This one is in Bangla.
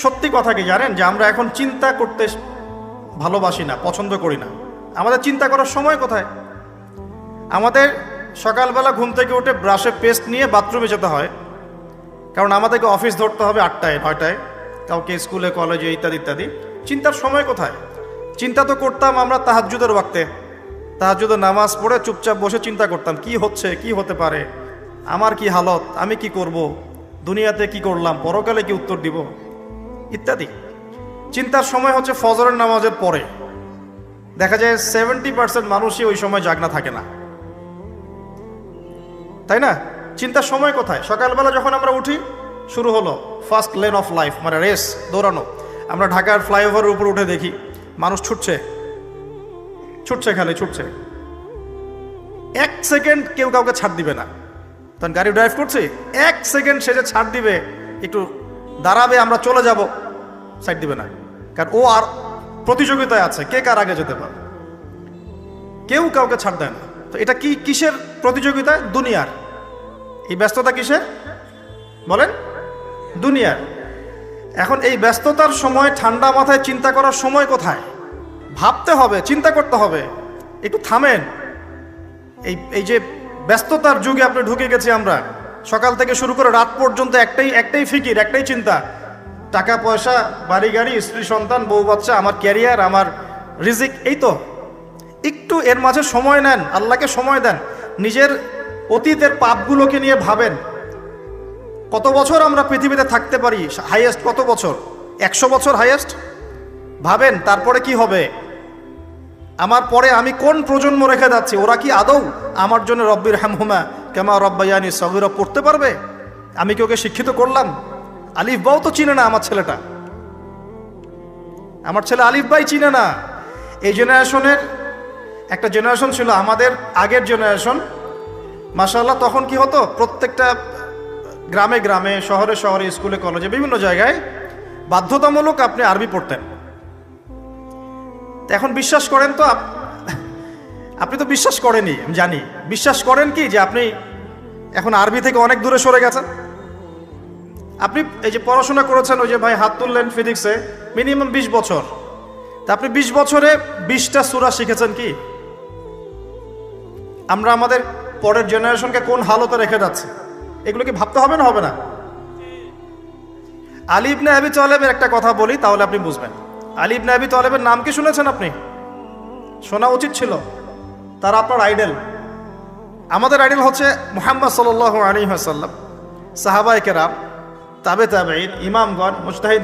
সত্যি কথা কি জানেন, যে আমরা এখন চিন্তা করতে ভালোবাসি না, পছন্দ করি না। আমাদের চিন্তা করার সময় কোথায়? আমাদের সকালবেলা ঘুম থেকে উঠে ব্রাশে পেস্ট নিয়ে বাথরুমে যেতে হয়, কারণ আমাদেরকে অফিস ধরতে হবে 8টায় 9টায়, কাউকে স্কুলে কলেজে ইত্যাদি ইত্যাদি। চিন্তার সময় কোথায়? চিন্তা তো করতাম আমরা তাহাজ্জুদের ওয়াক্তে, তাহাজ্জুদের নামাজ পড়ে চুপচাপ বসে চিন্তা করতাম কি হচ্ছে, কি হতে পারে, আমার কি হালত, আমি কি করব, দুনিয়াতে কি করলাম, পরকালে কি উত্তর দিব ইত্যাদি। চিন্তার সময় হচ্ছে ফজরের নামাজের পরে। দেখা যায় 70% মানুষই ওই সময় জাগনা থাকে না, তাই না? চিন্তার সময় কোথায়? সকালবেলা যখন আমরা উঠি, শুরু হলো ফার্স্ট লেন অফ লাইফ, মানে রেস, দৌড়ানো। আমরা ঢাকার ফ্লাইওভারের উপর উঠে দেখি মানুষ ছুটছে, খালি ছুটছে। 1 সেকেন্ড কেউ কাউকে ছাড় দিবে না। তখন গাড়ি ড্রাইভ করছি, 1 সেকেন্ড সে যে ছাড় দিবে, একটু দাঁড়াবে, আমরা চলে যাব, সাইড দিবে না, কারণ ও আর প্রতিযোগিতায় আছে কে কার আগে যেতে পারে। কেউ কাউকে ছাড় দেয় না। তো এটা কি, কিসের প্রতিযোগিতা? দুনিয়ার। এই ব্যস্ততা কিসের বলেন? দুনিয়ার। এখন এই ব্যস্ততার সময় ঠান্ডা মাথায় চিন্তা করার সময় কোথায়? ভাবতে হবে, চিন্তা করতে হবে। একটু থামেন। এই যে ব্যস্ততার যুগে আপনি ঢুকে গেছি আমরা, সকাল থেকে শুরু করে রাত পর্যন্ত একটাই ফিকির, একটাই চিন্তা, টাকা পয়সা, বাড়ি গাড়ি, স্ত্রী সন্তান, বউ বাচ্চা, আমার ক্যারিয়ার, আমার রিজিক, এই তো। একটু এর মাঝে সময় নেন, আল্লাহকে সময় দেন, নিজের অতীতের পাপগুলোকে নিয়ে ভাবেন। কত বছর আমরা পৃথিবীতে থাকতে পারি? হাইয়েস্ট কত বছর? 100 বছর হাইয়েস্ট। ভাবেন তারপরে কি হবে, আমার পরে আমি কোন প্রজন্ম রেখে যাচ্ছি, ওরা কি আদৌ আমার জন্য রব্বির হামহুমা কামা রব্বায়ানি সগীরা পড়তে পারবে? আমি কি ওকে শিক্ষিত করলাম? আলিফ বাও তো চিনে না আমার ছেলেটা, আমার ছেলে আলিফ বাই চিনে না। এই জেনারেশনের একটা জেনারেশন ছিল, আমাদের আগের জেনারেশন, মাশাআল্লাহ। তখন কি হতো, প্রত্যেকটা গ্রামে গ্রামে, শহরে শহরে, স্কুলে কলেজে, বিভিন্ন জায়গায় বাধ্যতামূলক আপনি আরবি পড়তেন। এখন বিশ্বাস করেন তো, আপনি তো বিশ্বাস করেনই, আমি জানি। বিশ্বাস করেন কি যে আপনি এখন আরবি থেকে অনেক দূরে সরে গেছেন? আপনি এই যে পড়াশোনা করেছেন, ওই যে ভাই হাত তুললেন ফিজিক্সে, মিনিমাম 20 বছর। তা আপনি 20 বছরে 20টা সূরা শিখেছেন কি? আমরা আমাদের পরের জেনারেশনকে কোন হালতে রেখে যাচ্ছি, এগুলো কি ভাবতে হবে না, হবে না? আলী ইবনে আবি তালেবের একটা কথা বলি, তাহলে আপনি বুঝবেন। আলী ইবনে আবি তালেবের নাম কি শুনেছেন আপনি? শোনা উচিত ছিল। তারা আপনার আইডল। আমাদের আইডল হচ্ছে মুহাম্মদ সাল্লাল্লাহু আলাইহি ওয়াসাল্লাম, সাহাবায়ে কেরাম, তাবে তাবেঈন, ইমামগণ, মুজতাহিদ।